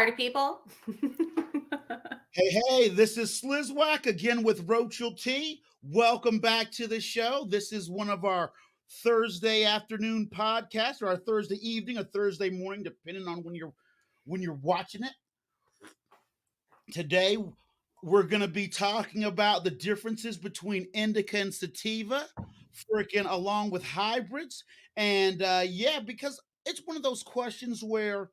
Party people. Hey, this is Slizwack again with Rochel T. Welcome back to the show. This is one of our Thursday afternoon podcasts, or our Thursday evening, or Thursday morning, depending on when you're watching it. Today, we're going to be talking about the differences between Indica and Sativa, freaking along with hybrids, and because it's one of those questions where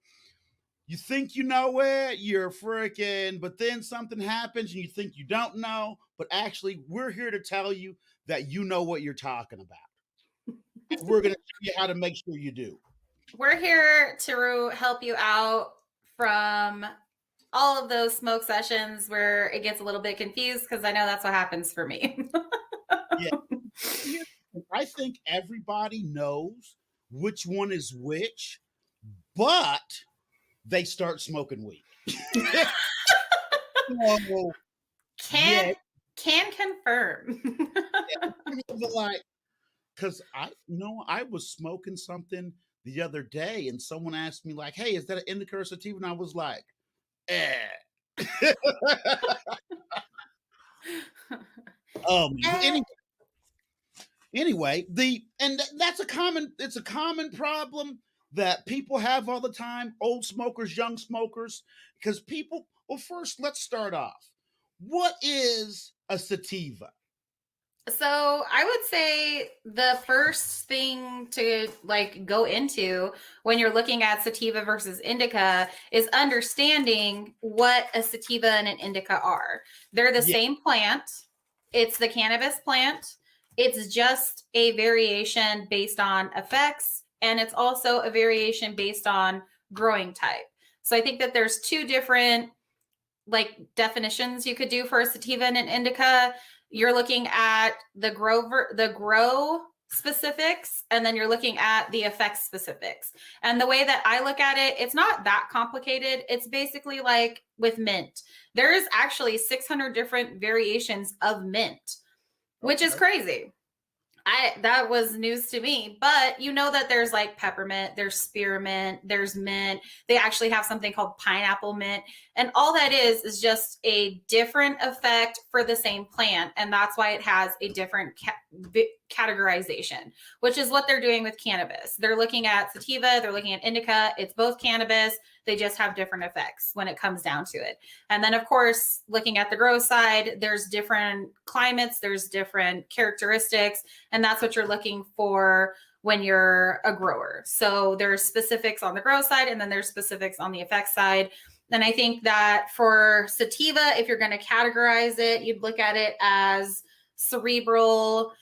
you think you know it, you're freaking, but then something happens and you think you don't know, but actually, we're here to tell you that you know what you're talking about. And we're going to show you how to make sure you do. We're here to help you out from all of those smoke sessions where it gets a little bit confused, because I know that's what happens for me. Yeah. I think everybody knows which one is which, but they start smoking weed. So, Can confirm. like, because I was smoking something the other day, and someone asked me like, "Hey, is that an indica or sativa?" And I was like, "Eh." Man. Anyway, that's it's a common problem that people have all the time, old smokers, young smokers, because people, well, first let's start off. What is a sativa? So I would say the first thing to go into when you're looking at sativa versus indica is understanding what a sativa and an indica are. They're the same plant. It's the cannabis plant. It's just a variation based on effects, and it's also a variation based on growing type. So I think that there's two different definitions you could do for a sativa and an indica. You're looking at the grow specifics, and then you're looking at the effects specifics. And the way that I look at it, it's not that complicated. It's basically like with mint. There is actually 600 different variations of mint, which is crazy. That was news to me, but you know that there's like peppermint, there's spearmint, there's mint. They actually have something called pineapple mint. And all that is just a different effect for the same plant. And that's why it has a different categorization, which is what they're doing with cannabis. They're looking at sativa, they're looking at indica. It's both cannabis. They just have different effects when it comes down to it. And then, of course, looking at the grow side, there's different climates, there's different characteristics, and that's what you're looking for when you're a grower. So there's specifics on the grow side, and then there's specifics on the effect side. And I think that for sativa, if you're going to categorize it, you'd look at it as cerebral,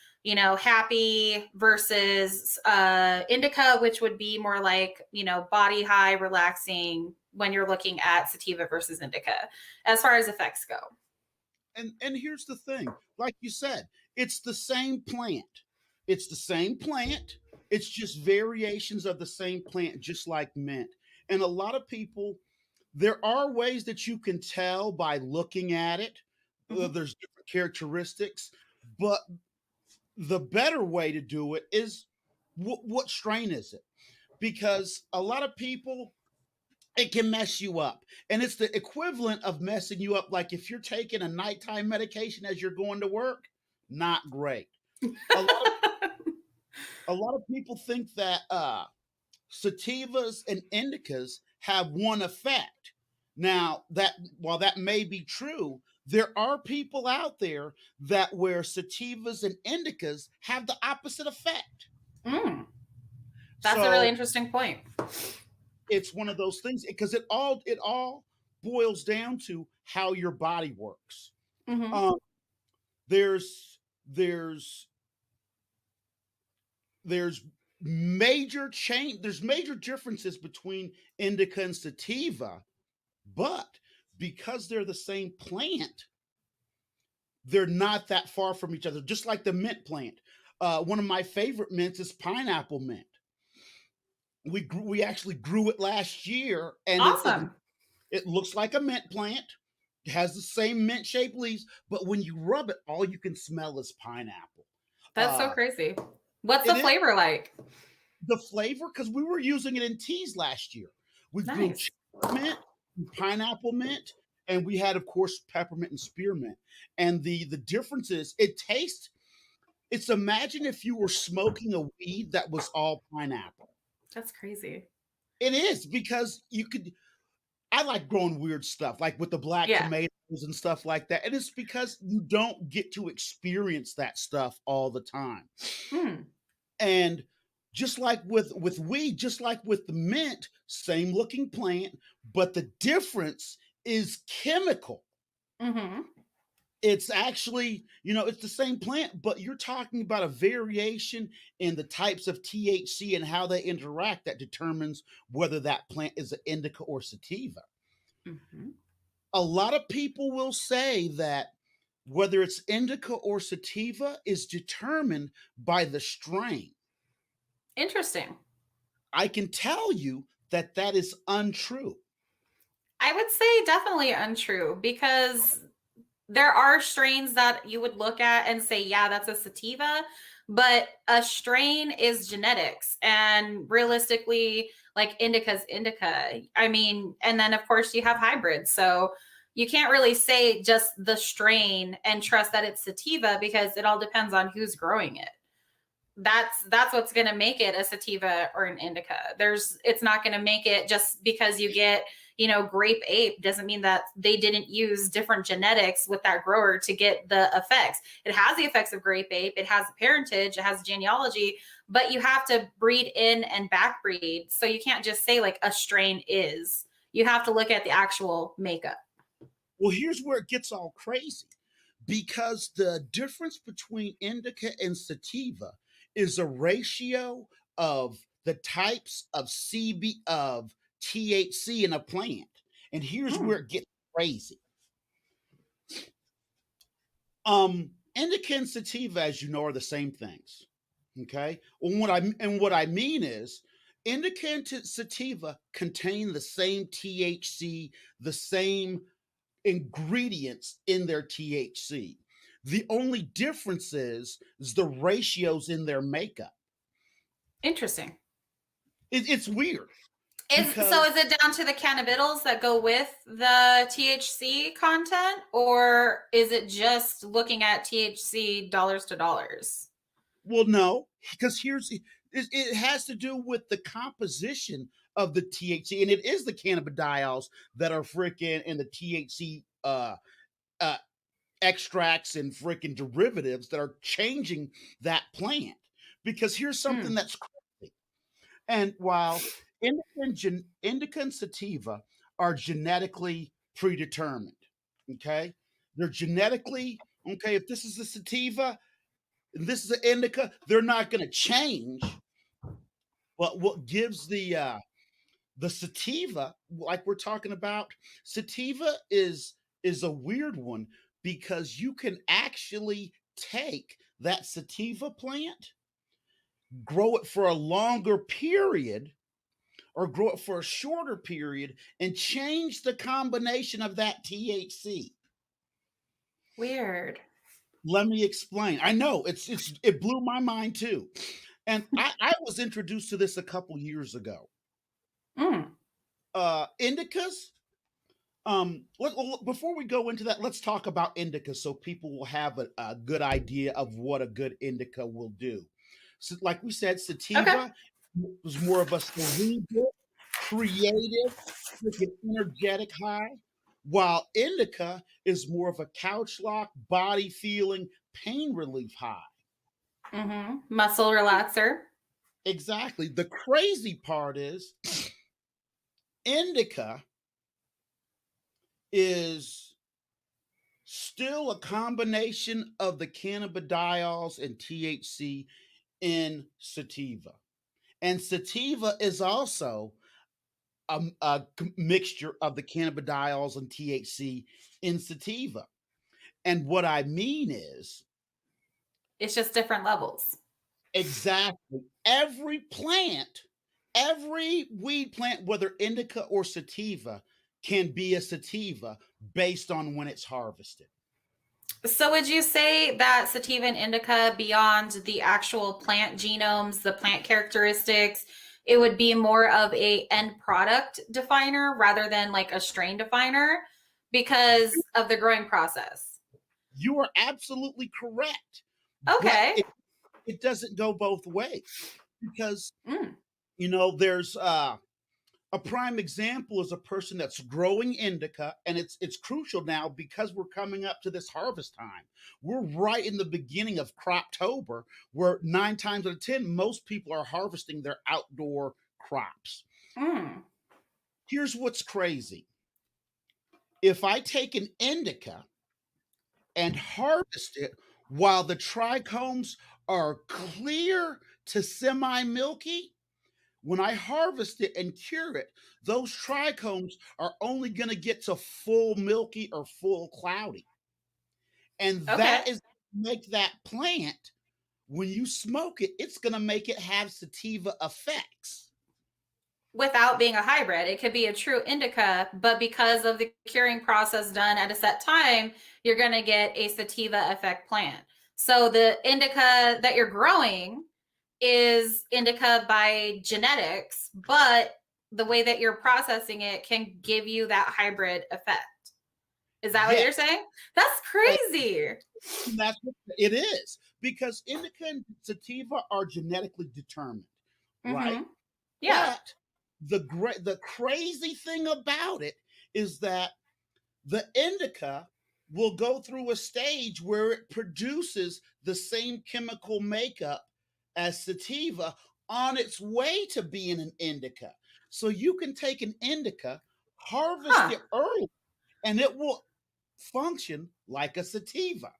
happy, versus indica, which would be more like, body high, relaxing, when you're looking at sativa versus indica, as far as effects go. And here's the thing, like you said, it's the same plant. It's the same plant. It's just variations of the same plant, just like mint. And a lot of people, there are ways that you can tell by looking at it. Mm-hmm. There's different characteristics, but the better way to do it is what strain is it? Because a lot of people, it can mess you up. And it's the equivalent of messing you up. Like if you're taking a nighttime medication as you're going to work, not great. A lot of people think that sativas and indicas have one effect. Now, while that may be true, there are people out there that where sativas and indicas have the opposite effect. That's a really interesting point. It's one of those things because it all boils down to how your body works. Mm-hmm. There's major differences between indica and sativa, but because they're the same plant, they're not that far from each other. Just like the mint plant. One of my favorite mints is pineapple mint. We actually grew it last year, and awesome. It looks like a mint plant. It has the same mint shaped leaves, but when you rub it, all you can smell is pineapple. That's so crazy. What's the flavor like? The flavor, because we were using it in teas last year. We grew mint, pineapple mint, and we had, of course, peppermint and spearmint. And the difference is it tastes. It's imagine if you were smoking a weed that was all pineapple. That's crazy. It is because you could. I like growing weird stuff, like with the black Yeah. tomatoes and stuff like that. And it's because you don't get to experience that stuff all the time. Hmm. And just like with weed, just like with the mint, same looking plant, but the difference is chemical. Mm-hmm. It's actually, it's the same plant, but you're talking about a variation in the types of THC and how they interact that determines whether that plant is an indica or sativa. Mm-hmm. A lot of people will say that whether it's indica or sativa is determined by the strain. Interesting. I can tell you that that is untrue. I would say definitely untrue because there are strains that you would look at and say, yeah, that's a sativa, but a strain is genetics. And realistically, like indica's indica. I mean, and then of course you have hybrids. So you can't really say just the strain and trust that it's sativa because it all depends on who's growing it. That's what's going to make it a sativa or an indica. It's not going to make it just because you get, grape ape doesn't mean that they didn't use different genetics with that grower to get the effects. It has the effects of grape ape, it has parentage, it has genealogy, but you have to breed in and back breed. So you can't just say like a strain is. You have to look at the actual makeup. Well, here's where it gets all crazy because the difference between indica and sativa is a ratio of the types of THC in a plant. And here's Hmm. where it gets crazy. Indica and sativa, as you know, are the same things. Okay. Well, what I mean is indica and sativa contain the same THC, the same ingredients in their THC. The only difference is the ratios in their makeup. Interesting. It's weird So because, is it down to the cannabinoids that go with the THC content, or is it just looking at THC dollars to dollars? well, no, because it has to do with the composition of the THC, and it is the cannabidiols that are freaking in the THC uh, extracts and freaking derivatives that are changing that plant. Because here's something Hmm. that's crazy. And while indica and sativa are genetically predetermined, okay, they're genetically okay. If this is a sativa and this is an indica, they're not going to change. But what gives the sativa, like we're talking about, sativa is a weird one because you can actually take that sativa plant, grow it for a longer period or grow it for a shorter period and change the combination of that THC. Weird. Let me explain. I know it blew my mind too. And I was introduced to this a couple years ago. Mm. Indicas. Before we go into that, let's talk about indica so people will have a good idea of what a good indica will do. So, like we said, Okay. sativa was more of a cerebral, creative, freaking energetic high, while indica is more of a couch lock, body feeling, pain relief high. Mm-hmm. Muscle relaxer. Exactly. The crazy part is indica is still a combination of the cannabidiols and THC in sativa. And sativa is also a mixture of the cannabidiols and THC in sativa. And what I mean is It's just different levels. exactly every weed plant, whether indica or sativa, can be a sativa based on when it's harvested. So would you say that sativa and indica, beyond the actual plant genomes, the plant characteristics, it would be more of a end product definer rather than like a strain definer because of the growing process. You are absolutely correct. But Okay. it doesn't go both ways because, Mm, there's a prime example is a person that's growing indica, and it's crucial now because we're coming up to this harvest time. We're right in the beginning of croptober, where 9 times out of 10 most people are harvesting their outdoor crops. mm. Here's what's crazy. If I take an indica and harvest it while the trichomes are clear to semi milky, when I harvest it and cure it, those trichomes are only going to get to full milky or full cloudy. And Okay. that is make that plant, when you smoke it, it's going to make it have sativa effects. Without being a hybrid. It could be a true indica, but because of the curing process done at a set time, you're going to get a sativa effect plant. So the indica that you're growing is indica by genetics, but the way that you're processing it can give you that hybrid effect. Is that what you're Yes. saying? That's And crazy. that's what it is, because indica and sativa are genetically determined, right? Mm-hmm. Yeah. But the crazy thing about it is that the indica will go through a stage where it produces the same chemical makeup as sativa on its way to being an indica. So you can take an indica, harvest Huh. it early, and it will function like a sativa.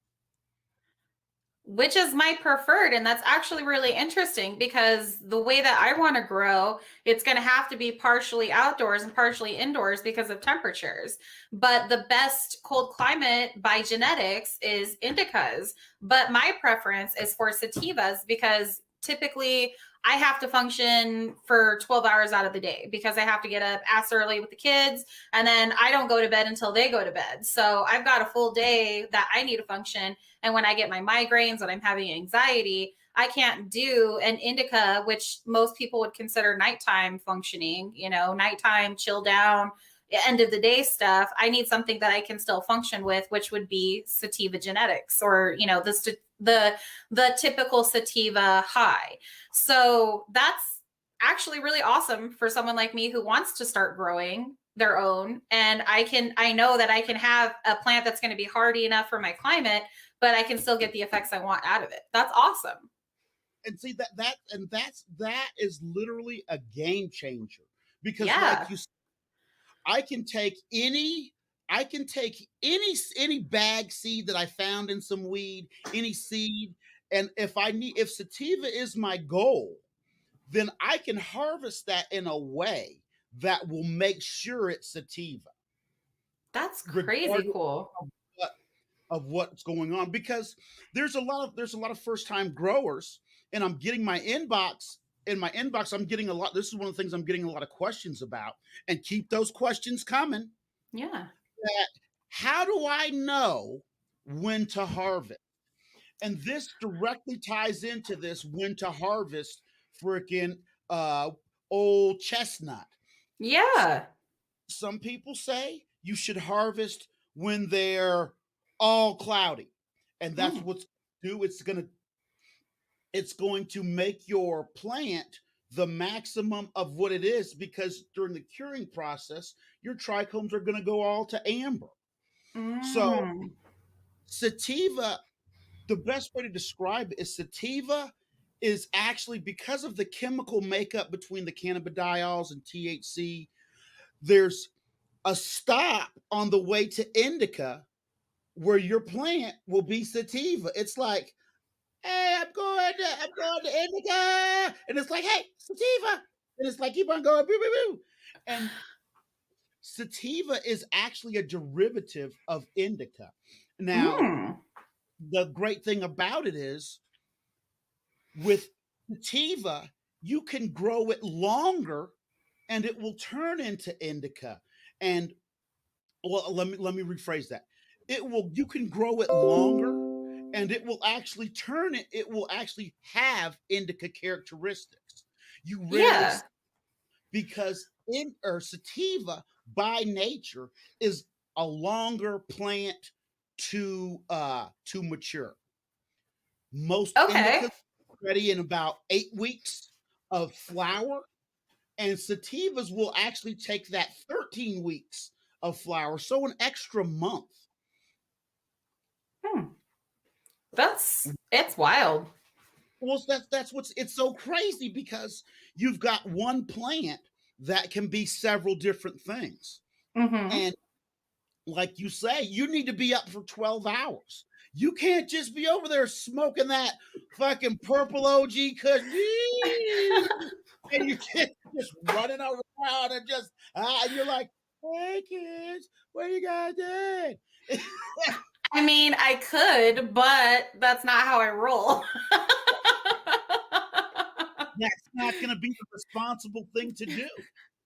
Which is my preferred, and that's actually really interesting because the way that I want to grow, it's going to have to be partially outdoors and partially indoors because of temperatures. But the best cold climate by genetics is indicas, but my preference is for sativas because typically I have to function for 12 hours out of the day because I have to get up ass early with the kids, and then I don't go to bed until they go to bed. So I've got a full day that I need to function, and when I get my migraines and I'm having anxiety, I can't do an indica, which most people would consider nighttime functioning, nighttime, chill down, end of the day stuff. I need something that I can still function with, which would be sativa genetics or, the typical sativa high. So that's actually really awesome for someone like me who wants to start growing their own. And I know that I can have a plant that's going to be hardy enough for my climate, but I can still get the effects I want out of it. That's awesome. And see that is literally a game changer, because Yeah. like you, I can take any bag seed that I found in some weed, any seed, and if sativa is my goal, then I can harvest that in a way that will make sure it's sativa, That's crazy regardless cool. of what of what's going on. Because there's a lot of first time growers, and I'm getting my inbox. I'm getting a lot. This is one of the things I'm getting a lot of questions about, and keep those questions coming. Yeah. That how do I know when to harvest? And this directly ties into this when to harvest freaking uh old chestnut. Yeah. Some people say you should harvest when they're all cloudy. And that's Mm. what's do it's going to make your plant the maximum of what it is, because during the curing process your trichomes are going to go all to amber. So Mm. sativa, the best way to describe it is sativa is actually, because of the chemical makeup between the cannabidiols and THC, there's a stop on the way to indica where your plant will be sativa. It's like, hey, I'm going to indica, and it's like, hey, sativa, and it's like keep on going, boo, boo, boo. And sativa is actually a derivative of indica. Now, Mm. the great thing about it is, with sativa, you can grow it longer and it will turn into indica. And well, let me rephrase that. You can grow it longer and it will actually have indica characteristics. You rarely Yeah. because in or sativa by nature is a longer plant to mature. Most Okay. indicas ready in about 8 weeks of flower, and sativas will actually take that 13 weeks of flower, so an extra month. Hmm. It's wild. Well, that's what's it's so crazy because you've got one plant that can be several different things. Mm-hmm. And like you say, you need to be up for 12 hours. You can't just be over there smoking that fucking purple OG Kush, and you can't just running around and just and you're like, hey kids, what you guys doing? I mean, I could, but that's not how I roll. That's not going to be the responsible thing to do.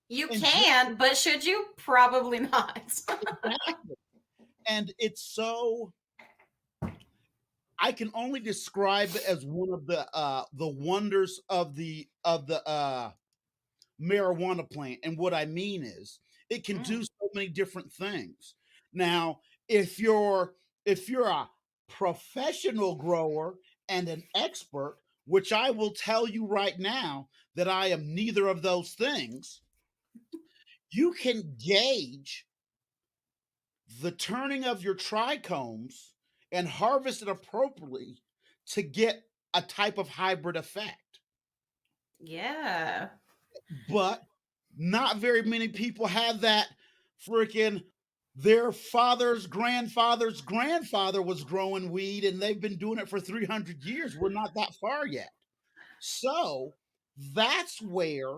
You And just can, but should you? Probably not. exactly. And it's so I can only describe it as one of the wonders of the marijuana plant. And what I mean is it can do Mm. so many different things. Now, if you're a professional grower and an expert, which I will tell you right now that I am neither of those things, you can gauge the turning of your trichomes and harvest it appropriately to get a type of hybrid effect. Yeah. But not very many people have that freaking their father's grandfather's grandfather was growing weed and they've been doing it for 300 years. We're not that far yet. So that's where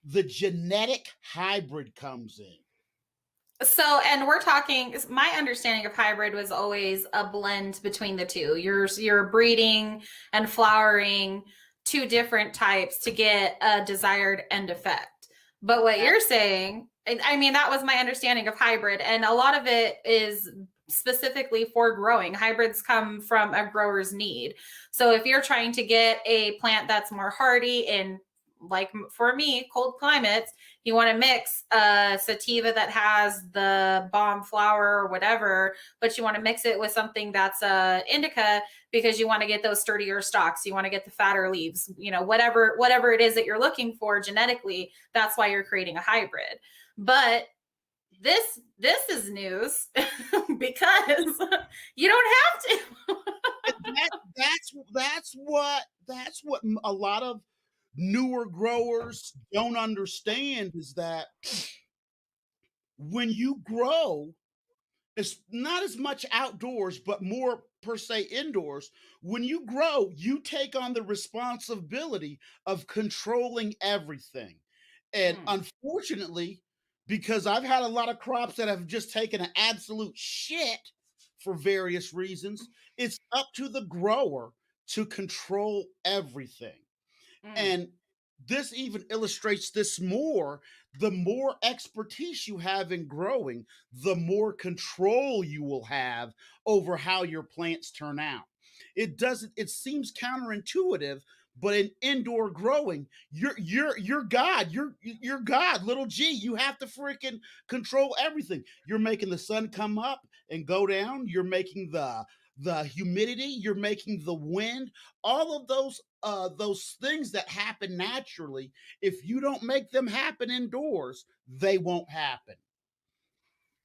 the genetic hybrid comes in. So, and we're talking, my understanding of hybrid was always a blend between the two. You're breeding and flowering two different types to get a desired end effect. But what you're saying, I mean, that was my understanding of hybrid, and a lot of it is specifically for growing. Hybrids come from a grower's need. So if you're trying to get a plant that's more hardy in, like for me, cold climates, you want to mix a sativa that has the bomb flower or whatever, but you want to mix it with something that's a indica because you want to get those sturdier stalks, you want to get the fatter leaves, whatever it is that you're looking for genetically. That's why you're creating a hybrid. But this is news because you don't have to. That's what a lot of newer growers don't understand is that when you grow, it's not as much outdoors, but more per se indoors. When you grow, you take on the responsibility of controlling everything. And Mm, unfortunately, because I've had a lot of crops that have just taken an absolute shit for various reasons, it's up to the grower to control everything. mm. And this even illustrates this more. The more expertise you have in growing, the more control you will have over how your plants turn out. It seems counterintuitive, but in indoor growing, you're God. You're God, little G. You have to freaking control everything. You're making the sun come up and go down. You're making the humidity, you're making the wind, all of those things that happen naturally. If you don't make them happen indoors, they won't happen.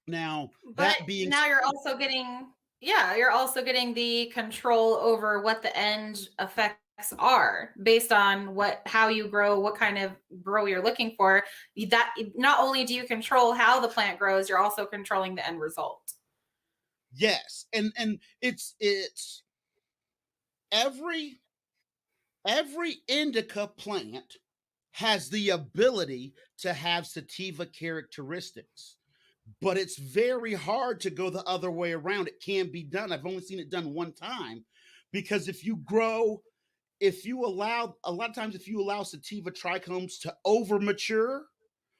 Now But that being now you're said, also getting, yeah, you're also getting the control over what the end effects are based on how you grow, what kind of grow you're looking for. That not only do you control how the plant grows, you're also controlling the end result. yes, and it's every every indica plant has the ability to have sativa characteristics, but it's very hard to go the other way around. It can be done. I've only seen it done one time because if you allow a lot of times if you allow sativa trichomes to over mature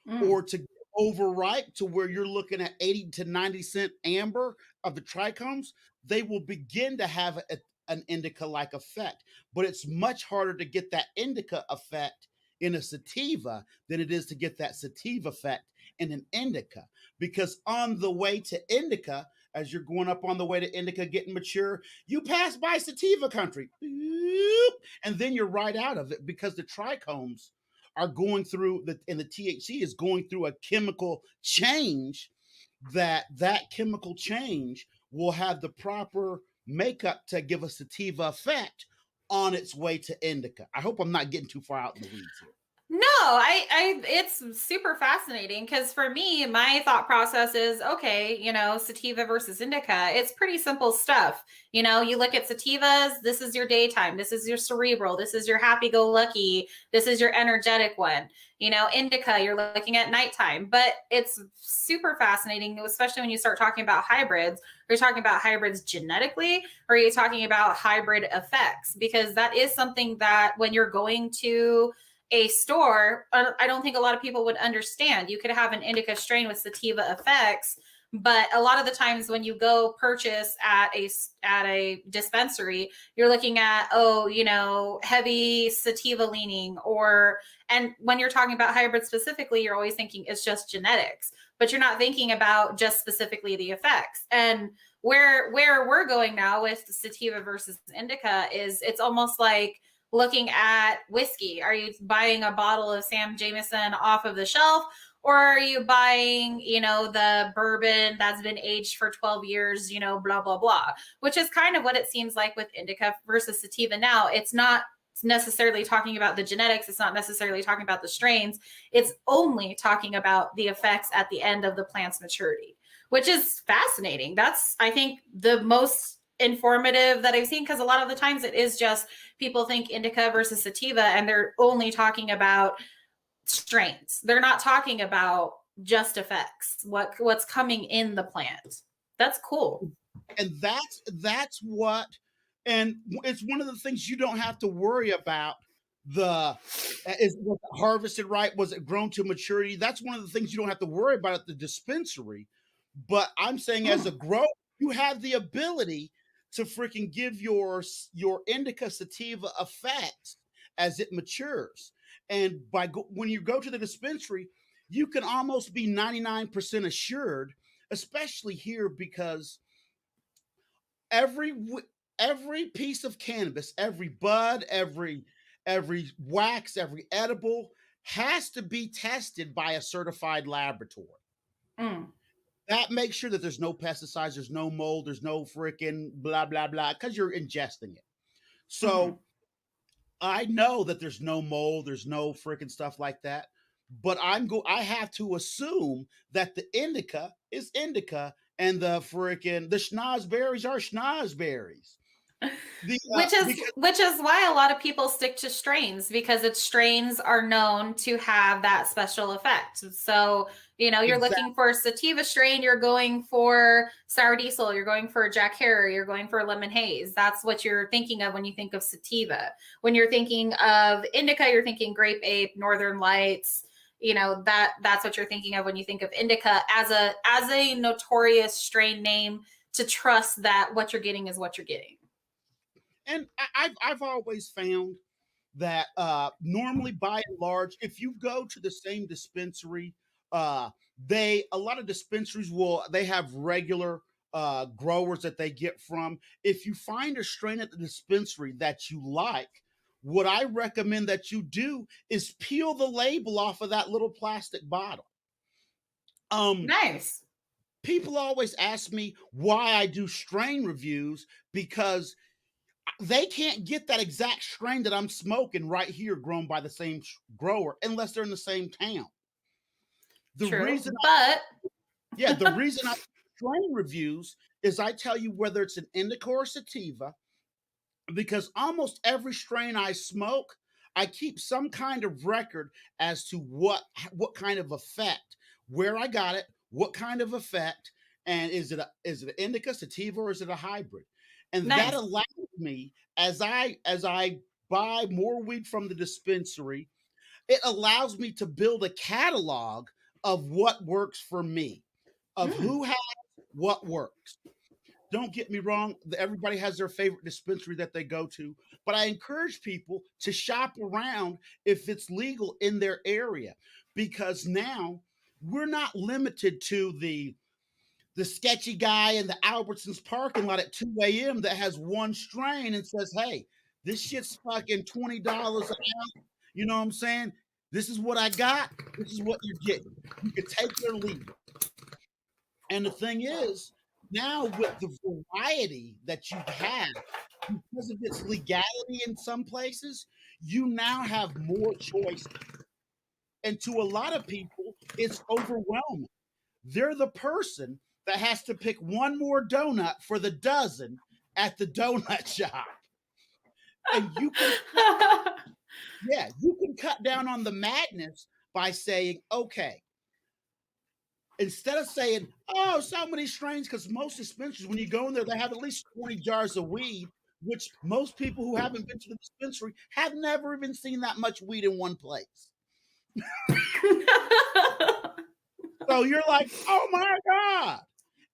Mm. or to get overripe to where you're looking at 80 to 90% amber of the trichomes, they will begin to have an indica like effect. But it's much harder to get that indica effect in a sativa than it is to get that sativa effect in an indica. Because on the way to indica, as you're going up on the way to indica getting mature, you pass by sativa country, and then you're right out of it because the trichomes are going through and the THC is going through a chemical change. That chemical change will have the proper makeup to give a sativa effect on its way to indica. I hope I'm not getting too far out in the weeds here. No, I it's super fascinating because for me, my thought process is okay, sativa versus indica. It's pretty simple stuff. You look at sativas, this is your daytime, this is your cerebral, this is your happy go lucky, this is your energetic one. Indica, you're looking at nighttime. But it's super fascinating, especially when you start talking about hybrids. Are you talking about hybrids genetically, or are you talking about hybrid effects? Because that is something that when you're going to a store, I don't think a lot of people would understand. You could have an indica strain with sativa effects, but a lot of the times when you go purchase at a dispensary, you're looking at heavy sativa leaning, and when you're talking about hybrids specifically, you're always thinking it's just genetics, but you're not thinking about just specifically the effects. And where we're going now with sativa versus indica is it's almost like looking at whiskey. Are you buying a bottle of Sam Jameson off of the shelf, or are you buying, the bourbon that's been aged for 12 years, blah, blah, blah, which is kind of what it seems like with indica versus sativa now. It's not necessarily talking about the genetics. It's not necessarily talking about the strains. It's only talking about the effects at the end of the plant's maturity, which is fascinating. That's, I think, the most informative that I've seen, because a lot of the times it is just people think indica versus sativa and they're only talking about strains. They're not talking about just effects, what's coming in the plant. That's cool. And that's what, and it's one of the things you don't have to worry about. Was it harvested right? Was it grown to maturity? That's one of the things you don't have to worry about at the dispensary. But I'm saying as a grower, you have the ability to freaking give your indica sativa effects as it matures. And when you go to the dispensary, you can almost be 99% assured, especially here, because every every piece of cannabis, every bud, every wax, every edible has to be tested by a certified laboratory. Mm. That makes sure that there's no pesticides, there's no mold, there's no freaking blah blah blah, because you're ingesting it. Mm-hmm. So I know that there's no mold, there's no freaking stuff like that. But I have to assume that the indica is indica and the schnozberries are schnozberries. Which is why a lot of people stick to strains, because its strains are known to have that special effect. So, you're Exactly. looking for a sativa strain, you're going for sour diesel, you're going for Jack Herer, you're going for lemon haze. That's what you're thinking of when you think of sativa. When you're thinking of indica, you're thinking grape ape, northern lights. That's what you're thinking of when you think of indica as a notorious strain name, to trust that what you're getting is what you're getting. And I've always found that normally, by and large, if you go to the same dispensary, a lot of dispensaries they have regular growers that they get from. If you find a strain at the dispensary that you like, what I recommend that you do is peel the label off of that little plastic bottle. Nice. People always ask me why I do strain reviews, because they can't get that exact strain that I'm smoking right here grown by the same grower unless they're in the same town. The True, reason but the reason I do strain reviews is I tell you whether it's an indica or sativa, because almost every strain I smoke, I keep some kind of record as to what kind of effect, where I got it, what kind of effect, and is it an indica, sativa, or is it a hybrid? And that nice. allows me, as I buy more weed from the dispensary, it allows me to build a catalog of what works for me, of Mm. who has what works. Don't get me wrong, everybody has their favorite dispensary that they go to, but I encourage people to shop around if it's legal in their area, because now we're not limited to the sketchy guy in the Albertsons parking lot at 2 a.m. that has one strain and says, "Hey, this shit's fucking $20 an ounce." You know what I'm saying? This is what I got. This is what you're getting. You can take it or leave it. And the thing is, now with the variety that you have, because of its legality in some places, you now have more choice. And to a lot of people, it's overwhelming. They're the person that has to pick one more donut for the dozen at the donut shop. And you can, yeah, you can cut down on the madness by saying, okay, instead of saying, oh, so many strains, because most dispensaries, when you go in there, they have at least 20 jars of weed, which most people who haven't been to the dispensary have never even seen that much weed in one place. So you're like, oh my God.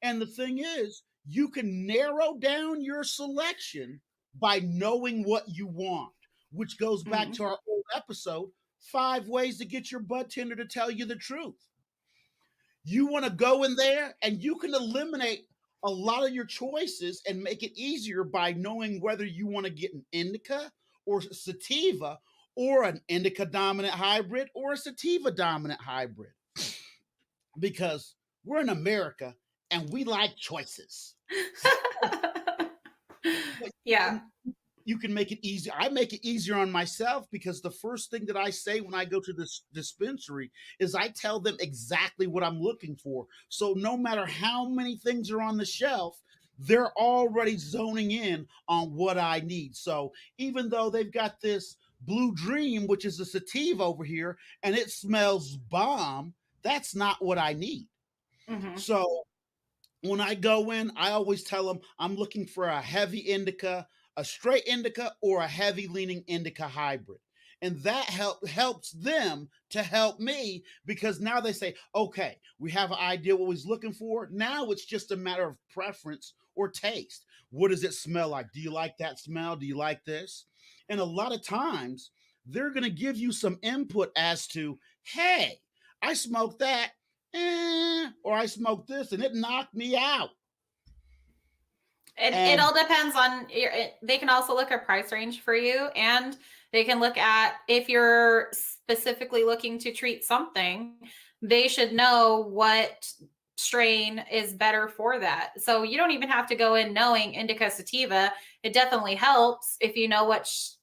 And the thing is, you can narrow down your selection by knowing what you want, which goes back Mhm. to our old episode 5 ways to get your bud tender to tell you the truth. You want to go in there and you can eliminate a lot of your choices and make it easier by knowing whether you want to get an indica or sativa, or an indica dominant hybrid or a sativa dominant hybrid, because we're in America and we like choices. But Yeah. you can make it easy. I make it easier on myself, because the first thing that I say when I go to this dispensary is I tell them exactly what I'm looking for. So no matter how many things are on the shelf, they're already zoning in on what I need. So even though they've got this Blue Dream, which is a sativa over here, and it smells bomb, that's not what I need. Mhm. So when I go in, I always tell them I'm looking for a heavy indica, a straight indica, or a heavy leaning indica hybrid. And that helps them to help me, because now they say, okay, we have an idea what we're looking for. Now it's just a matter of preference or taste. What does it smell like? Do you like that smell? Do you like this? And a lot of times they're going to give you some input as to, hey, I smoked that, or I smoked this and it knocked me out. It And all depends on they can also look at price range for you, and they can look at if you're specifically looking to treat something, they should know what strain is better for that. So you don't even have to go in knowing indica sativa. It definitely helps if you know which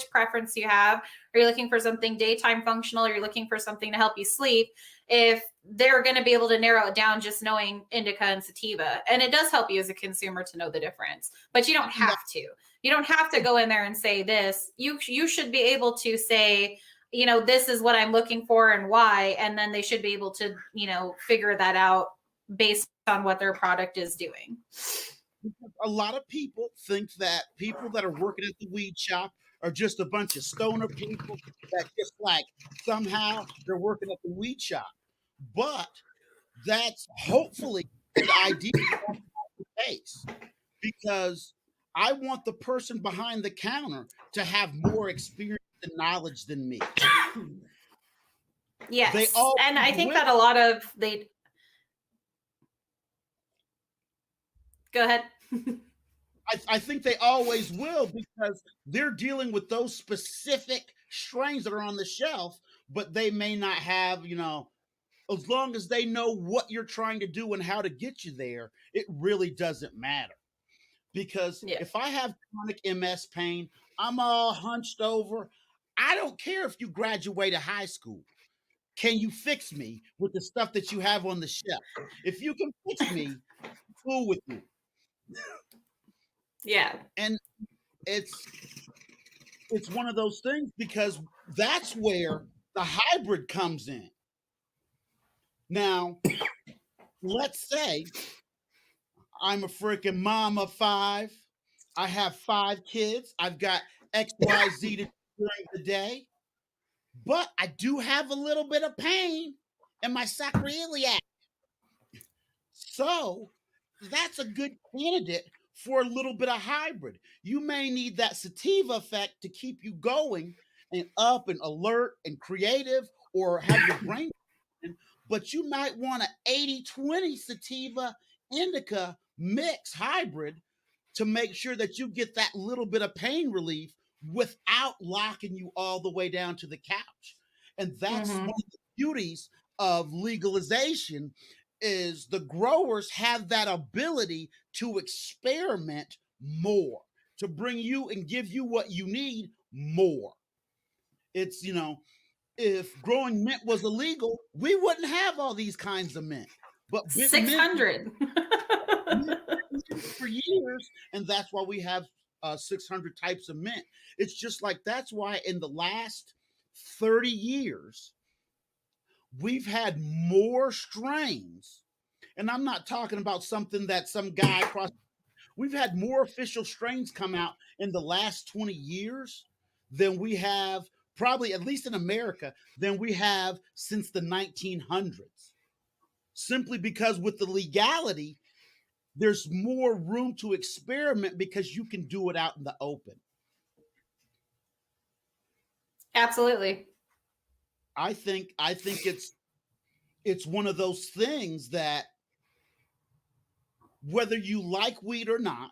preference you have. Are you looking for something daytime functional? Or you're looking for something to help you sleep? If they're going to be able to narrow it down just knowing indica and sativa. And it does help you as a consumer to know the difference, but you don't have to. You don't have to go in there and say this. You should be able to say, this is what I'm looking for and why, and then they should be able to, figure that out based on what their product is doing. a lot of people think that people that are working at the weed shop are just a bunch of stoner people that just like somehow they're working at the weed shop. But that's hopefully the idea case, because I want the person behind the counter to have more experience and knowledge than me. They Yes. always And I think will. that a lot of they go ahead. I think they always will, because they're dealing with those specific strains that are on the shelf, but they may not have, as long as they know what you're trying to do and how to get you there, it really doesn't matter. Because Yeah. if I have chronic MS pain, I'm all hunched over. I don't care if you graduated high school. Can you fix me with the stuff that you have on the shelf? If you can fix me, cool with me. Yeah. And it's it's one of those things, because that's where the hybrid comes in. Now, let's say I'm a freaking mom of 5. I have 5 kids. I've got XYZ to do during the day, but I do have a little bit of pain in my sacroiliac. So that's a good candidate for a little bit of hybrid. You may need that sativa effect to keep you going and up and alert and creative or have your brain, but you might want an 80-20 sativa indica mix hybrid to make sure that you get that little bit of pain relief without locking you all the way down to the couch. And that's one Mm-hmm. of the beauties of legalization is the growers have that ability to experiment more, to bring you and give you what you need more. It's, if growing mint was illegal, we wouldn't have all these kinds of mint. But big mint 600. for years, and that's why we have 600 types of mint. It's just like that's why in the last 30 years, we've had more strains. And I'm not talking about something that some guy across. We've had more official strains come out in the last 20 years than we have, probably at least in America, than we have since the 1900s. Simply because with the legality, there's more room to experiment because you can do it out in the open. Absolutely. I think it's one of those things that whether you like weed or not,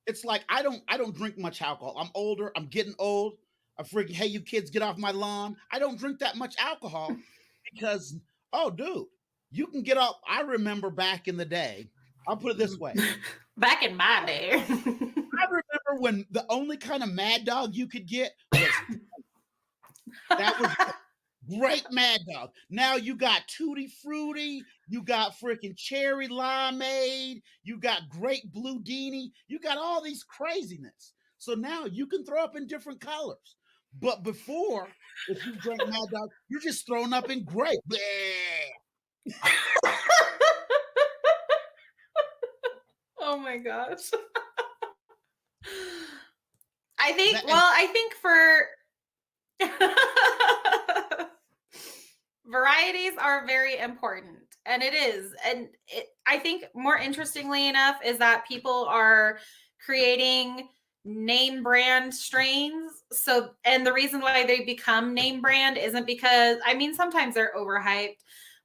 it's like I don't drink much alcohol. I'm older, I'm getting old. I freaking hey you kids get off my lawn. I don't drink that much alcohol because oh dude, you can get up. I remember back in the day, I'll put it this way. Back in my day. I remember when the only kind of mad dog you could get was that was great mad dog. Now you got tutti frutti, you got freaking cherry limeade, you got great blue dini, you got all these craziness. So now you can throw up in different colors. But before, if you drank mad dog, you're just throwing up in grape. Oh my gosh. I think, That, and well, I think for varieties are very important, and it is. And I think more interestingly enough is that people are creating name brand strains. So, and the reason why they become name brand isn't because, I mean, sometimes they're overhyped,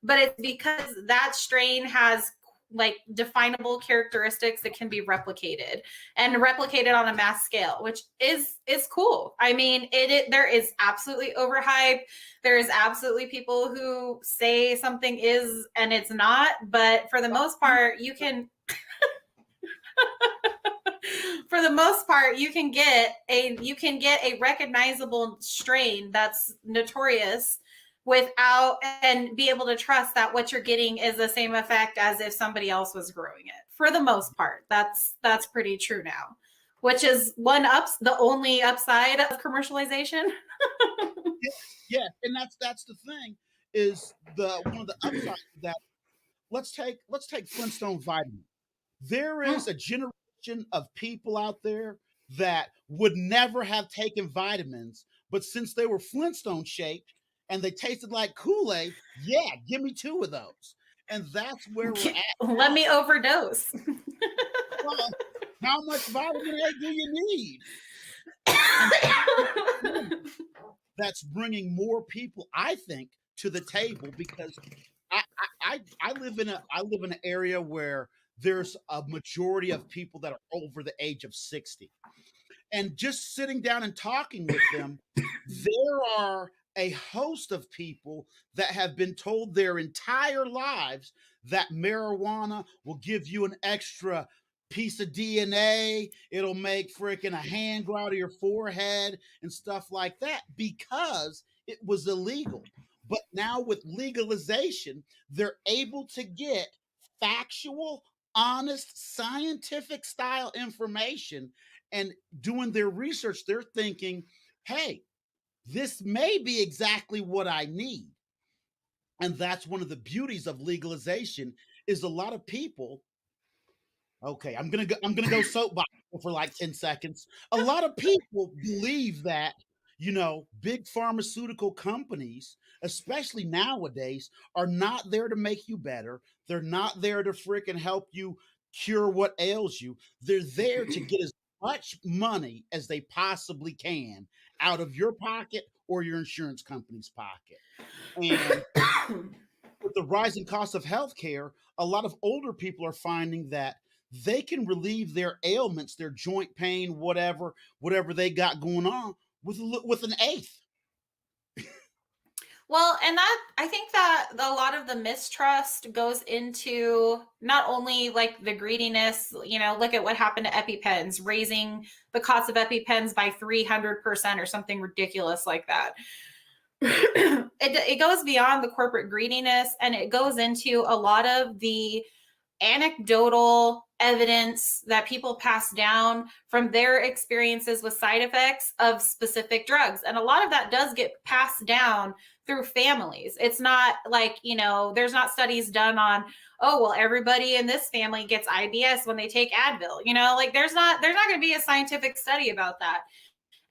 but it's because that strain has like definable characteristics that can be replicated and replicated on a mass scale, which is cool. I mean, there is absolutely overhype. There is absolutely people who say something is and it's not, but for the most part, you can for the most part you can get a recognizable strain that's notorious without and be able to trust that what you're getting is the same effect as if somebody else was growing it. For the most part, that's pretty true now, which is the only upside of commercialization. yeah, and that's the thing is the one of the upsides of that. Let's take Flintstone vitamin. There is a generation of people out there that would never have taken vitamins, but since they were Flintstone shaped and they tasted like Kool-Aid, yeah, give me two of those. And that's where we're at Let now. me overdose. Well, how much vitamin A do you need? And that's bringing more people, I think, to the table because I live in an area where there's a majority of people that are over the age of 60. And just sitting down and talking with them, there are a host of people that have been told their entire lives that marijuana will give you an extra piece of DNA. It'll make freaking a hand grow out of your forehead and stuff like that because it was illegal. But now with legalization, they're able to get factual, honest, scientific style information and doing their research, they're thinking, hey, this may be exactly what I need. And that's one of the beauties of legalization is a lot of people. Okay, I'm gonna go soapbox for like 10 seconds. A lot of people believe that, big pharmaceutical companies, especially nowadays, are not there to make you better. They're not there to freaking help you cure what ails you. They're there to get as much money as they possibly can out of your pocket or your insurance company's pocket. And with the rising cost of healthcare, a lot of older people are finding that they can relieve their ailments, their joint pain, whatever they got going on, with an eighth. Well, and that I think that a lot of the mistrust goes into not only like the greediness, look at what happened to EpiPens, raising the cost of EpiPens by 300% or something ridiculous like that. It goes beyond the corporate greediness, and it goes into a lot of the anecdotal evidence that people pass down from their experiences with side effects of specific drugs. And a lot of that does get passed down through families. It's not like, there's not studies done on, oh, well, everybody in this family gets IBS when they take Advil. Like there's not going to be a scientific study about that.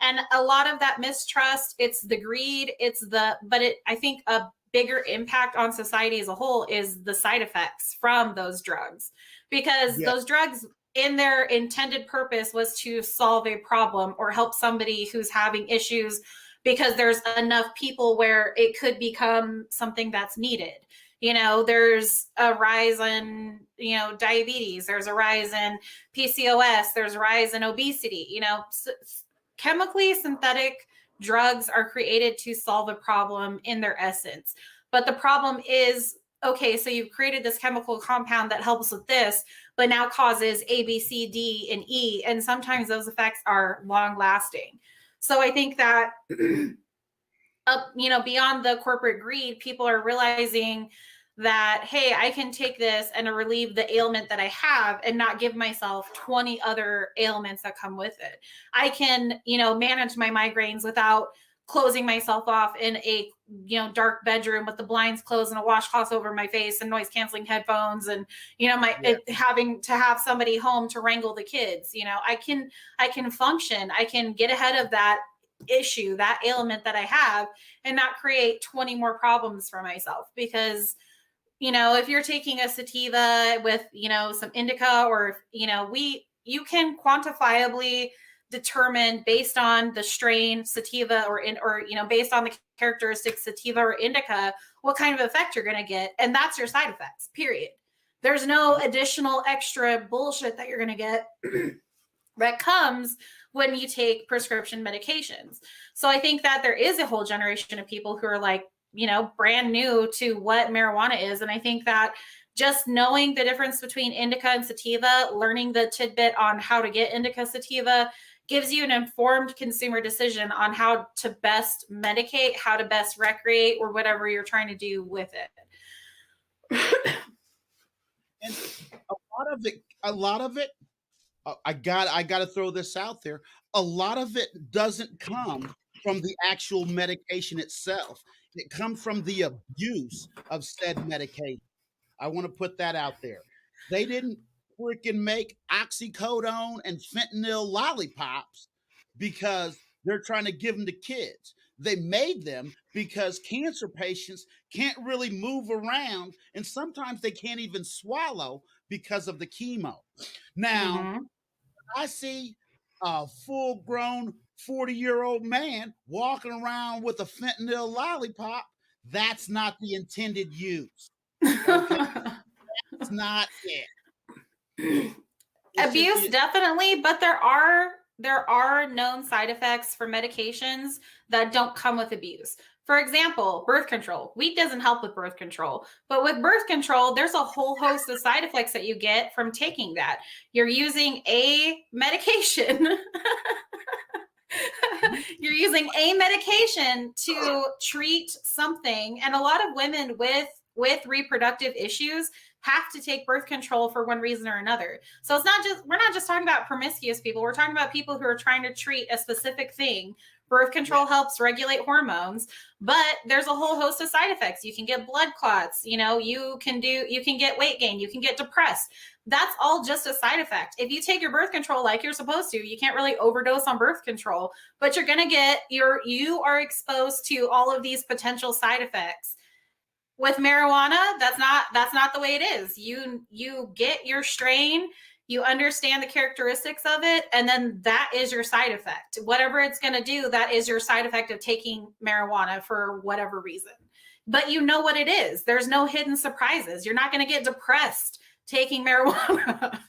And a lot of that mistrust, it's the greed, I think a bigger impact on society as a whole is the side effects from those drugs, because those drugs in their intended purpose was to solve a problem or help somebody who's having issues, because there's enough people where it could become something that's needed. There's a rise in, diabetes, there's a rise in PCOS, there's a rise in obesity, chemically synthetic drugs are created to solve a problem in their essence. But the problem is, okay, so you've created this chemical compound that helps with this, but now causes A, B, C, D, and E. And sometimes those effects are long lasting. So I think that, beyond the corporate greed, people are realizing that, hey, I can take this and relieve the ailment that I have and not give myself 20 other ailments that come with it. I can, manage my migraines without closing myself off in a, dark bedroom with the blinds closed and a washcloth over my face and noise canceling headphones and, having to have somebody home to wrangle the kids. I can function. I can get ahead of that issue, that ailment that I have, and not create 20 more problems for myself. Because if you're taking a sativa with, some indica, or, you can quantifiably determine based on the strain sativa or based on the characteristics sativa or indica, what kind of effect you're going to get. And that's your side effects, period. There's no additional extra bullshit that you're going to get that comes when you take prescription medications. So I think that there is a whole generation of people who are like, brand new to what marijuana is. And I think that just knowing the difference between indica and sativa, learning the tidbit on how to get indica sativa, gives you an informed consumer decision on how to best medicate, how to best recreate, or whatever you're trying to do with it. And a lot of it, I got to throw this out there. A lot of it doesn't come from the actual medication itself. It comes from the abuse of said medication. I want to put that out there. They didn't freaking make oxycodone and fentanyl lollipops because they're trying to give them to kids. They made them because cancer patients can't really move around, and sometimes they can't even swallow because of the chemo. Now, I see a full grown 40-year-old man walking around with a fentanyl lollipop. That's not the intended use. Okay? That's not it. Abuse, definitely, but there are known side effects for medications that don't come with abuse. For example, birth control. Weed doesn't help with birth control, but with birth control, there's a whole host of side effects that you get from taking that. You're using a medication. You're using a medication to treat something. And a lot of women with reproductive issues have to take birth control for one reason or another. So we're not just talking about promiscuous people. We're talking about people who are trying to treat a specific thing. Birth control helps regulate hormones, but there's a whole host of side effects. You can get blood clots, you can get weight gain, you can get depressed. That's all just a side effect. If you take your birth control like you're supposed to, you can't really overdose on birth control, but you are exposed to all of these potential side effects. with marijuana, that's not the way it is. You get your strain, you understand the characteristics of it, and then that is your side effect. Whatever it's going to do, that is your side effect of taking marijuana for whatever reason. But you know what it is. There's no hidden surprises. You're not going to get depressed taking marijuana.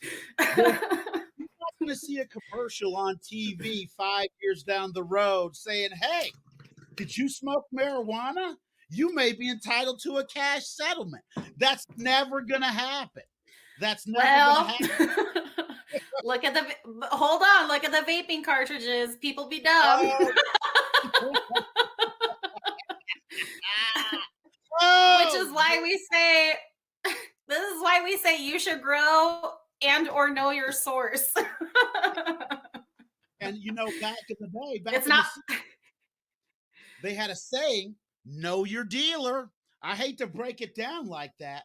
You're not going to see a commercial on TV 5 years down the road saying, "Hey, did you smoke marijuana? You may be entitled to a cash settlement." That's never going to happen. That's never going to happen. Look at hold on, look at the vaping cartridges. People be dumb. Which is why we say this is why we say you should grow and or know your source. And you know, back in the day, it's not they had a saying, know your dealer. I hate to break it down like that,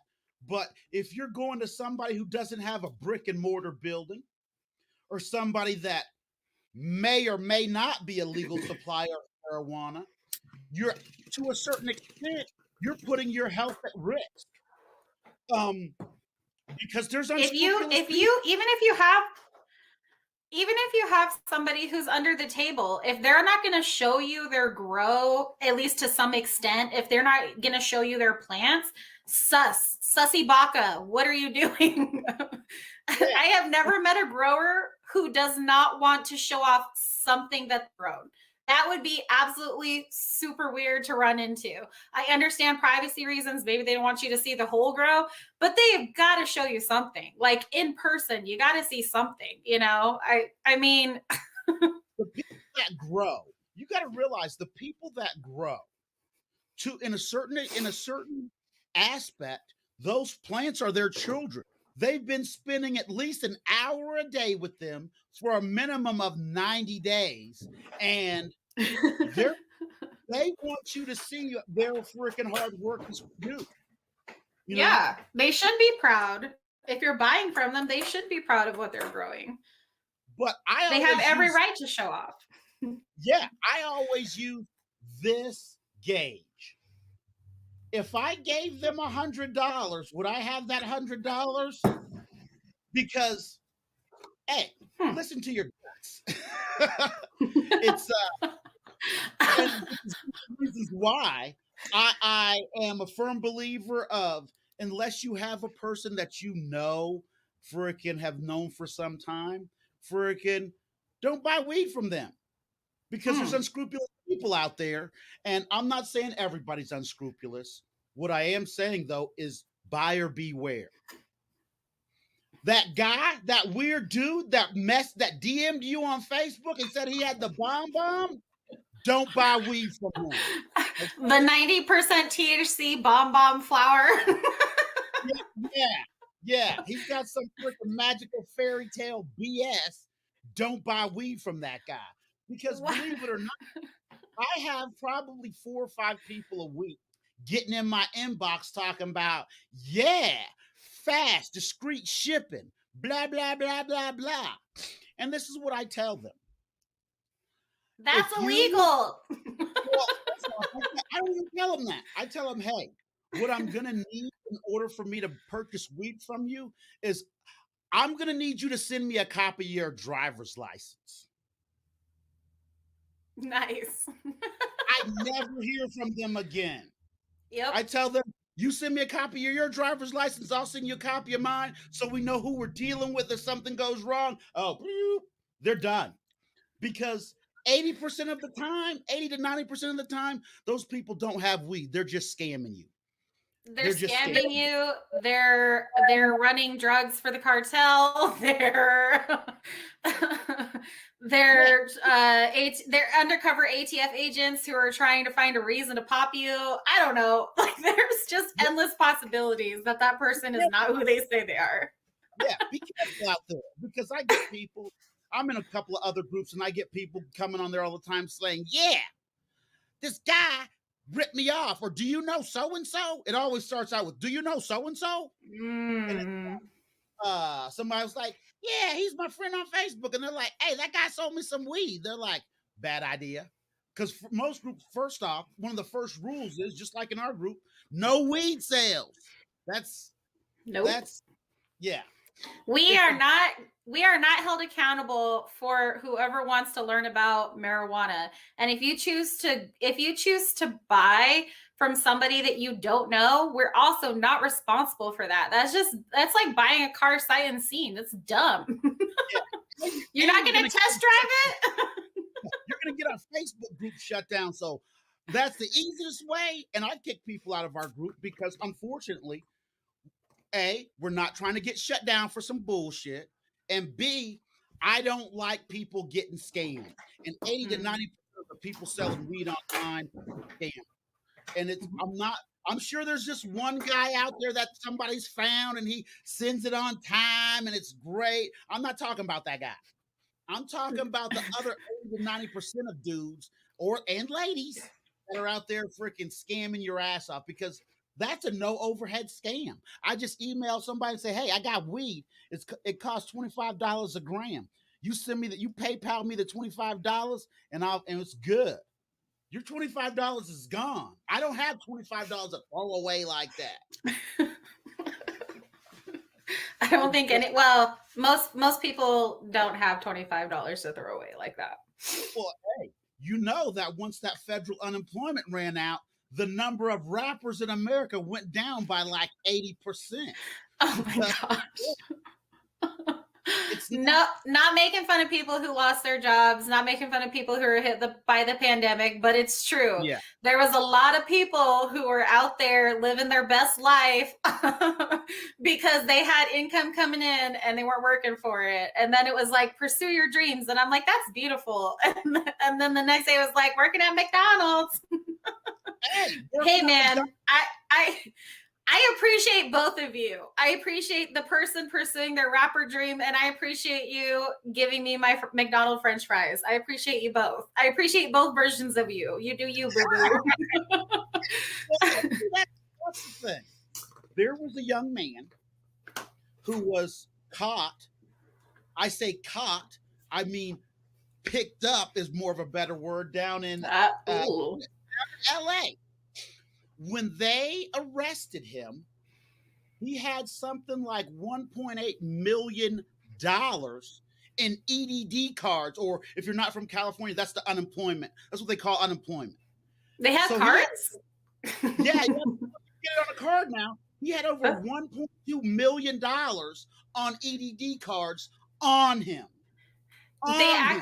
but if you're going to somebody who doesn't have a brick and mortar building, or somebody that may or may not be a legal supplier of marijuana, you're, to a certain extent, you're putting your health at risk. Because there's even if you have somebody who's under the table, if they're not going to show you their grow, at least to some extent, if they're not going to show you their plants, sussy baka, what are you doing? I have never met a grower who does not want to show off something that's grown. That would be absolutely super weird to run into. I understand privacy reasons. Maybe they don't want you to see the whole grow, but they've got to show you something. Like in person, you got to see something, you know? I mean, the people that grow, you got to realize the people that grow in a certain aspect, those plants are their children. They've been spending at least an hour a day with them for a minimum of 90 days. And they want you to see their freaking hard work is you. Yeah, they should be proud. If you're buying from them, they should be proud of what they're growing. But they have every right to show off. Yeah, I always use this gauge. If I gave them $100, would I have that $100? Because, hey, listen to your guts. It's and this is why I am a firm believer of, unless you have a person that you know freaking have known for some time, freaking don't buy weed from them. Because there's unscrupulous people out there. And I'm not saying everybody's unscrupulous. What I am saying, though, is buyer beware. That guy, that weird dude that DM'd you on Facebook and said he had the bomb, don't buy weed from him. Okay? The 90% THC bomb flower. Yeah. He's got some freaking magical fairy tale BS. Don't buy weed from that guy. Because believe it or not, I have probably 4 or 5 people a week getting in my inbox talking about, fast, discreet shipping, blah, blah, blah, blah, blah. And this is what I tell them. That's illegal. I don't even tell them that. I tell them, hey, what I'm going to need in order for me to purchase weed from you is I'm going to need you to send me a copy of your driver's license. Nice. I never hear from them again. Yep. I tell them, you send me a copy of your driver's license, I'll send you a copy of mine so we know who we're dealing with if something goes wrong. Oh, they're done. Because 80% of the time, 80 to 90% of the time, those people don't have weed. They're just scamming you. They're scamming you. They're running drugs for the cartel. They're undercover ATF agents who are trying to find a reason to pop you. I don't know. Like there's just endless possibilities that person is not who they say they are. Yeah, be careful out there because I get people. I'm in a couple of other groups and I get people coming on there all the time saying, "Yeah, this guy ripped me off," or "Do you know so and so?" It always starts out with, "Do you know so and so?" And somebody was like, "Yeah, he's my friend on Facebook," and they're like, "Hey, that guy sold me some weed." They're like, "Bad idea," because most groups, first off, one of the first rules is just like in our group, No weed sales. Nope. That's yeah. We It's are a, not we are not held accountable for whoever wants to learn about marijuana. And if you choose to buy from somebody that you don't know, we're also not responsible for that. That's like buying a car sight unseen. That's dumb. yeah. You're And not you're going gonna to test drive it? you're gonna get our Facebook group shut down. So that's the easiest way. And I kick people out of our group because unfortunately, A, we're not trying to get shut down for some bullshit. And B, I don't like people getting scammed. And 80 to 90% of the people selling weed online are scams. And I'm sure there's just one guy out there that somebody's found and he sends it on time and it's great. I'm not talking about that guy. I'm talking about the other 80 to 90% of dudes and ladies that are out there freaking scamming your ass off because that's a no overhead scam. I just email somebody and say, "Hey, I got weed. It costs $25 a gram. You send me that. You PayPal me the $25, and it's good. Your $25 is gone. I don't have $25 to throw away like that." I don't think most people don't have $25 to throw away like that. Well, hey, you know that once that federal unemployment ran out, the number of rappers in America went down by like 80%. Oh my Because gosh. it's No, not making fun of people who lost their jobs, not making fun of people who were hit by the pandemic, but it's true. yeah. There was a lot of people who were out there living their best life because they had income coming in and they weren't working for it. And then it was like, pursue your dreams. And I'm like, that's beautiful. And then the next day it was like working at McDonald's. Hey, Hey man, I appreciate both of you. I appreciate the person pursuing their rapper dream, and I appreciate you giving me my McDonald's French fries. I appreciate you both. I appreciate both versions of you. You do you, boo boo. That's the thing. There was a young man who was caught. I say caught. I mean picked up is more of a better word down in L.A. When they arrested him, he had something like $1.8 million in EDD cards, or if you're not from California, that's the unemployment. That's what they call unemployment. They have So cards? Yeah, you get it on a card now. He had over $1.2 million on EDD cards on him. I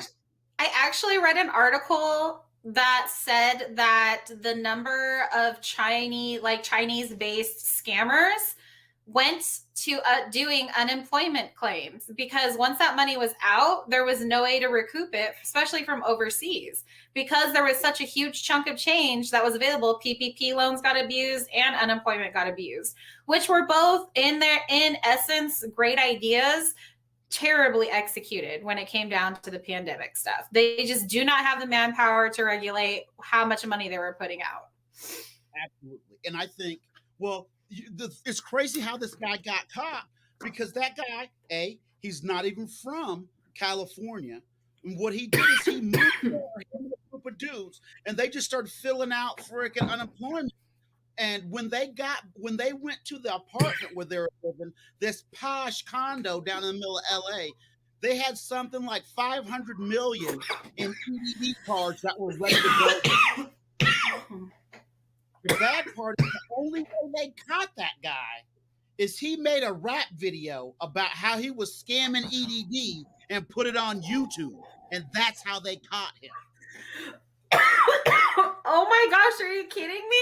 actually read an article that said that the number of Chinese-based scammers went to doing unemployment claims because once that money was out, there was no way to recoup it, especially from overseas. Because there was such a huge chunk of change that was available, PPP loans got abused and unemployment got abused, which were both in essence great ideas, terribly executed when it came down to the pandemic stuff. They just do not have the manpower to regulate how much money they were putting out. Absolutely. And I think, well, it's crazy how this guy got caught because that guy, he's not even from California. And what he did is he moved there with a group of dudes and they just started filling out freaking unemployment. And when they went to the apartment where they were living, this posh condo down in the middle of LA, they had something like 500 million in EDD cards that were ready to go. The bad part is the only way they caught that guy is he made a rap video about how he was scamming EDD and put it on YouTube. And that's how they caught him. Oh my gosh, are you kidding me?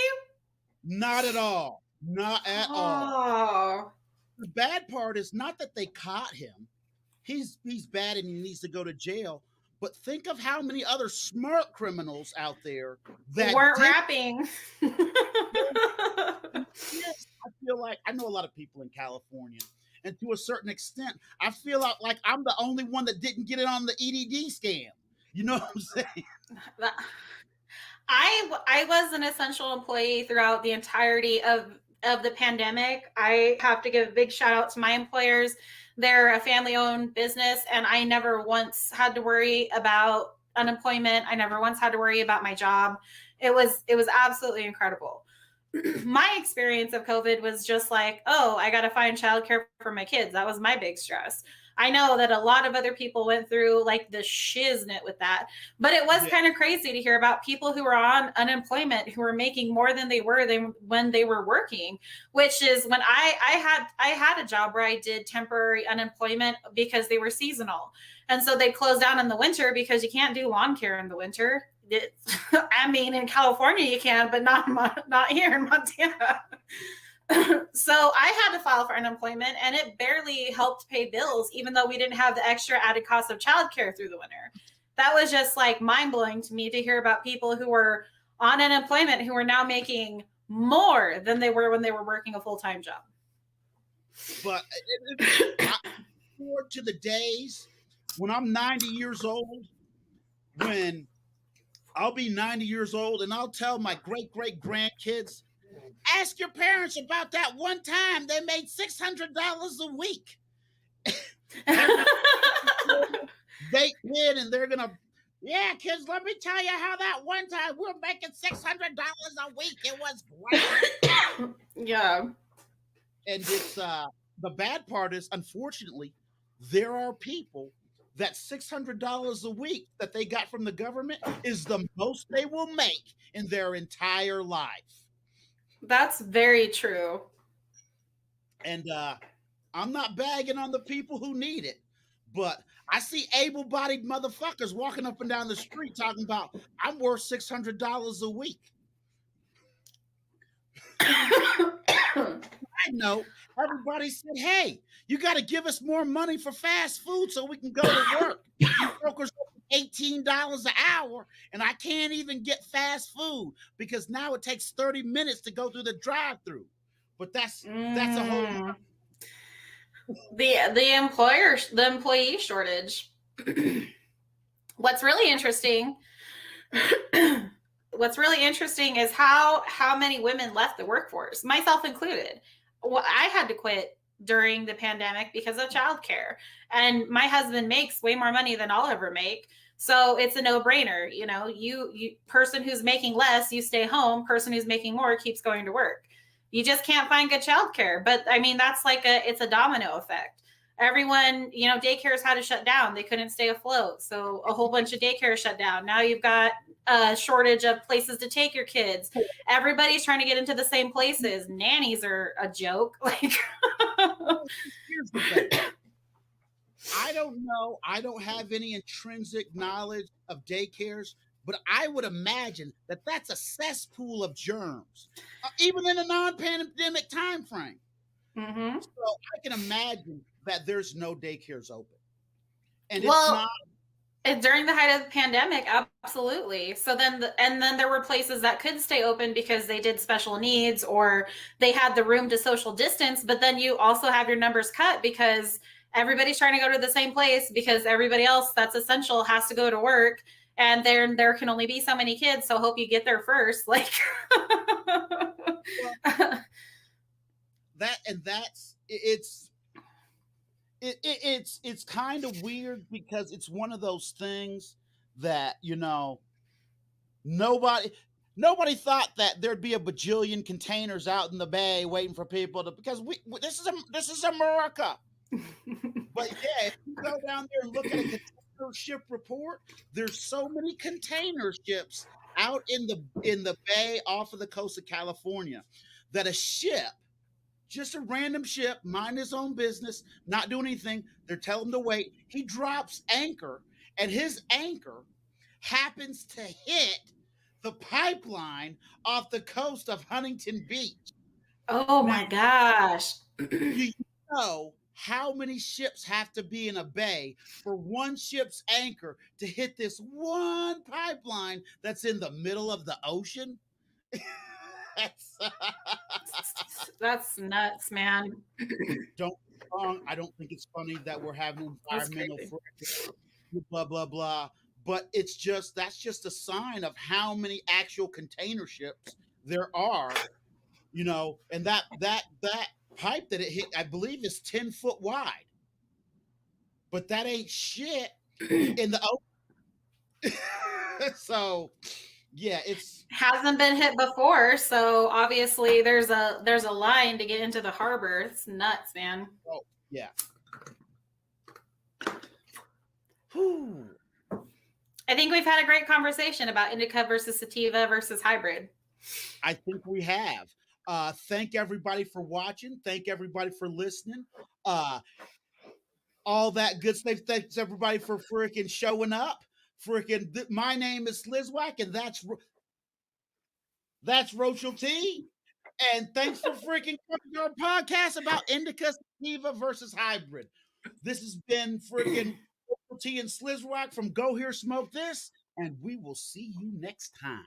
Not at all. Not at all. The bad part is not that they caught him. He's bad and he needs to go to jail. But think of how many other smart criminals out there that weren't rapping. Yes, I feel like I know a lot of people in California, and to a certain extent, I feel like I'm the only one that didn't get it on the EDD scam. You know what I'm saying? I was an essential employee throughout the entirety of the pandemic. I have to give a big shout out to my employers. They're a family-owned business, and I never once had to worry about unemployment. I never once had to worry about my job. It was absolutely incredible. my experience of COVID was just like, oh, I got to find childcare for my kids. That was my big stress. I know that a lot of other people went through like the shiznit with that, but it was Yeah. kind of crazy to hear about people who were on unemployment who were making more than when they were working. Which is when I had a job where I did temporary unemployment because they were seasonal, and so they closed down in the winter because you can't do lawn care in the winter. I mean, in California you can, but not here in Montana. So I had to file for unemployment, and it barely helped pay bills, even though we didn't have the extra added cost of childcare through the winter. That was just like mind blowing to me to hear about people who were on unemployment who are now making more than they were when they were working a full time job. But I forward to the days when I'm 90 years old, when I'll be 90 years old and I'll tell my great great grandkids, ask your parents about that one time they made $600 a week. They did, and they're gonna, yeah, kids, let me tell you how that one time we were making $600 a week. It was great. Yeah. And it's the bad part is, unfortunately, there are people that $600 a week that they got from the government is the most they will make in their entire life. That's very true. And I'm not bagging on the people who need it, but I see able-bodied motherfuckers walking up and down the street talking about I'm worth $600 a week. I know everybody said, hey, you got to give us more money for fast food so we can go to work. You brokers $18 an hour, and I can't even get fast food because now it takes 30 minutes to go through the drive-through. But that's a whole the employee shortage. What's really interesting is how many women left the workforce, myself included. Well, I had to quit during the pandemic because of childcare, and my husband makes way more money than I'll ever make. So it's a no-brainer. You know, you person who's making less, you stay home. Person who's making more keeps going to work. You just can't find good childcare. But I mean, that's like it's a domino effect. Everyone, you know, daycares had to shut down. They couldn't stay afloat. So a whole bunch of daycares shut down. Now you've got a shortage of places to take your kids. Everybody's trying to get into the same places. Nannies are a joke. Like, here's the thing. I don't know. I don't have any intrinsic knowledge of daycares, but I would imagine that that's a cesspool of germs, even in a non-pandemic time frame. mm-hmm. So I can imagine that there's no daycares open, and well, during the height of the pandemic, absolutely. So then, then there were places that could stay open because they did special needs or they had the room to social distance. But then you also have your numbers cut because everybody's trying to go to the same place because everybody else that's essential has to go to work, and there can only be so many kids. So hope you get there first. Like it's kind of weird because it's one of those things that, you know, nobody thought that there'd be a bajillion containers out in the bay waiting for people to, because this is America. But yeah, if you go down there and look at a container ship report, there's so many container ships out in the bay off of the coast of California that a ship, just a random ship, mind his own business, not doing anything, they're telling him to wait. He drops anchor, and his anchor happens to hit the pipeline off the coast of Huntington Beach. Oh my gosh. Do you know how many ships have to be in a bay for one ship's anchor to hit this one pipeline that's in the middle of the ocean? That's nuts, man. I don't think it's funny that we're having environmental blah blah blah, but that's just a sign of how many actual container ships there are, you know. And that pipe that it hit, I believe, is 10 foot wide, but that ain't shit in the ocean. So Yeah, it's Hasn't been hit before, so obviously there's a line to get into the harbor. It's nuts, man. oh yeah. Whew. I think we've had a great conversation about indica versus sativa versus hybrid. I think we have. Thank everybody for watching. Thank everybody for listening. Uh, all that good stuff. Thanks everybody for freaking showing up. My name is Slizwack, and that's Rochel T. And thanks for freaking coming to our podcast about indica sativa versus hybrid. This has been freaking Rochel T and Slizwack from Go Here Smoke This, and we will see you next time.